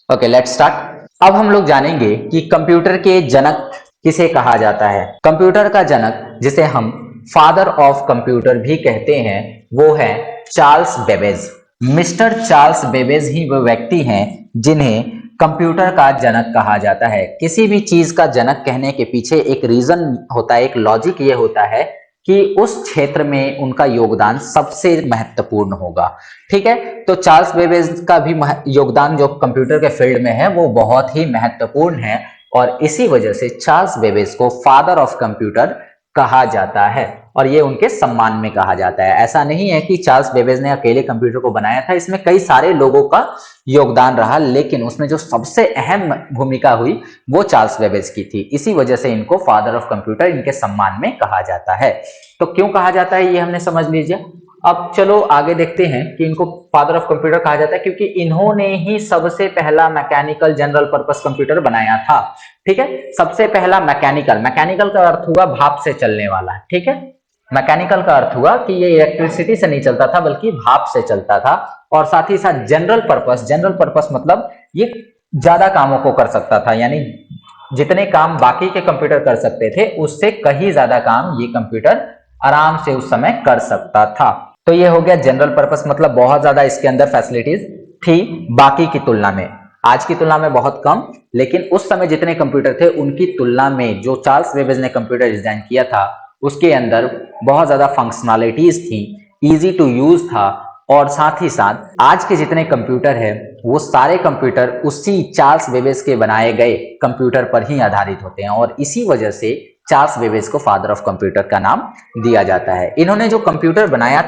Okay, let's start. अब हम लोग जानेंगे कि कंप्यूटर के जनक किसे कहा जाता है। कंप्यूटर का जनक, जिसे हम फादर ऑफ कंप्यूटर भी कहते हैं, वो है Charles Babbage. Mister Charles Babbage ही वो व्यक्ति हैं जिन्हें कंप्यूटर का जनक कहा जाता है। किसी भी चीज का जनक कहने के पीछे एक रीजन होता है, एक लॉजिक ये होता है कि उस क्षेत्र में उनका योगदान सबसे महत्वपूर्ण होगा। ठीक है, तो चार्ल्स बेबेज का भी योगदान जो कंप्यूटर के फील्ड में है वो बहुत ही महत्वपूर्ण है, और इसी वजह से चार्ल्स बेबेज को फादर ऑफ कंप्यूटर कहा जाता है, और ये उनके सम्मान में कहा जाता है। ऐसा नहीं है कि चार्ल्स बेबेज ने अकेले कंप्यूटर को बनाया था, इसमें कई सारे लोगों का योगदान रहा, लेकिन उसमें जो सबसे अहम भूमिका हुई वो चार्ल्स बेबेज की थी। इसी वजह से इनको फादर ऑफ कंप्यूटर इनके सम्मान में कहा जाता है। तो क्यों कहा जाता है ये हमने समझ लीजिए। अब चलो आगे देखते हैं कि इनको फादर ऑफ कंप्यूटर कहा जाता है क्योंकि इन्होंने ही सबसे पहला मैकेनिकल जनरल पर्पस कंप्यूटर बनाया था। ठीक है, सबसे पहला मैकेनिकल, मैकेनिकल का अर्थ हुआ भाप से चलने वाला। ठीक है, मैकेनिकल का अर्थ हुआ कि ये इलेक्ट्रिसिटी से नहीं चलता था बल्कि भाप से चलता था। और साथ ही साथ जनरल पर्पस, जनरल पर्पस मतलब ये ज्यादा कामों को कर सकता था, यानी जितने काम बाकी के कंप्यूटर कर सकते थे उससे कहीं ज्यादा काम ये कंप्यूटर आराम से उस समय कर सकता था। तो ये हो गया जनरल पर्पस, मतलब बहुत ज्यादा इसके अंदर फैसिलिटीज थी बाकी की तुलना में। आज की तुलना में बहुत कम, लेकिन उस समय जितने कंप्यूटर थे उनकी तुलना में जो चार्ल्स बेबेज ने कंप्यूटर डिजाइन किया था उसके अंदर बहुत ज्यादा फंक्शनैलिटीज थी, इजी टू यूज था, और साथ ही साथ आज के जितने कंप्यूटर है वो सारे कंप्यूटर उसी चार्ल्स बेबेज के बनाए गए कंप्यूटर पर ही आधारित होते हैं, और इसी वजह से चार्ल्स बेबेज को फादर ऑफ कंप्यूटर का नाम दिया जाता है। इन्होंने जो कंप्यूटर बनाया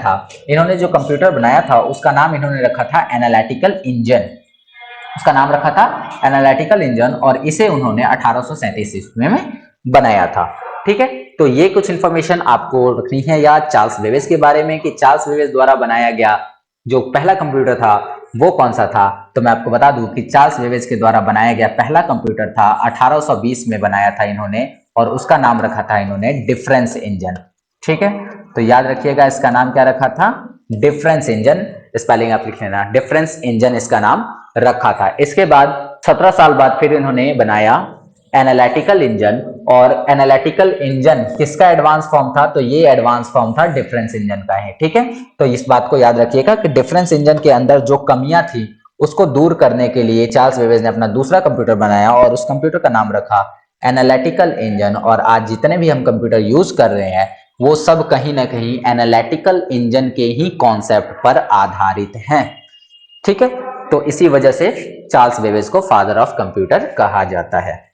था उसका नाम इन्होंने रखा था एनालिटिकल इंजन। उसका नाम रखा था एनालिटिकल इंजन, और इसे उन्होंने 1837 ईस्वी में बनाया था। ठीक है, तो ये कुछ इंफॉर्मेशन आपको रखनी है याद चार्ल्स बेबेज के बारे में कि चार्ल्स बेबेज द्वारा बनाया गया जो पहला कंप्यूटर था वो कौन सा था। तो मैं आपको बता दूं कि चार्ल्स बेबेज के द्वारा बनाया गया पहला कंप्यूटर था 1820 में बनाया था इन्होंने, और उसका नाम रखा था इन्होंने डिफरेंस इंजन। ठीक है, तो याद रखिएगा इसका नाम क्या रखा था, डिफरेंस इंजन। स्पेलिंग आप लिख लेना, डिफरेंस इंजन इसका नाम रखा था। इसके बाद 17 साल बाद फिर इन्होंने बनाया एनालिटिकल इंजन, और एनालिटिकल इंजन किसका एडवांस फॉर्म था, तो ये एडवांस फॉर्म था डिफरेंस इंजन का है। ठीक है, तो इस बात को याद रखिएगा कि डिफरेंस इंजन के अंदर जो कमियां थी उसको दूर करने के लिए चार्ल्स बेबेज ने अपना दूसरा कंप्यूटर बनाया और उस कंप्यूटर का नाम रखा एनालिटिकल इंजन। और आज जितने भी हम कंप्यूटर यूज कर रहे हैं वो सब कहीं ना कहीं एनालिटिकल इंजन के ही कॉन्सेप्ट पर आधारित हैं। ठीक है, तो इसी वजह से चार्ल्स बेबेज को फादर ऑफ कंप्यूटर कहा जाता है।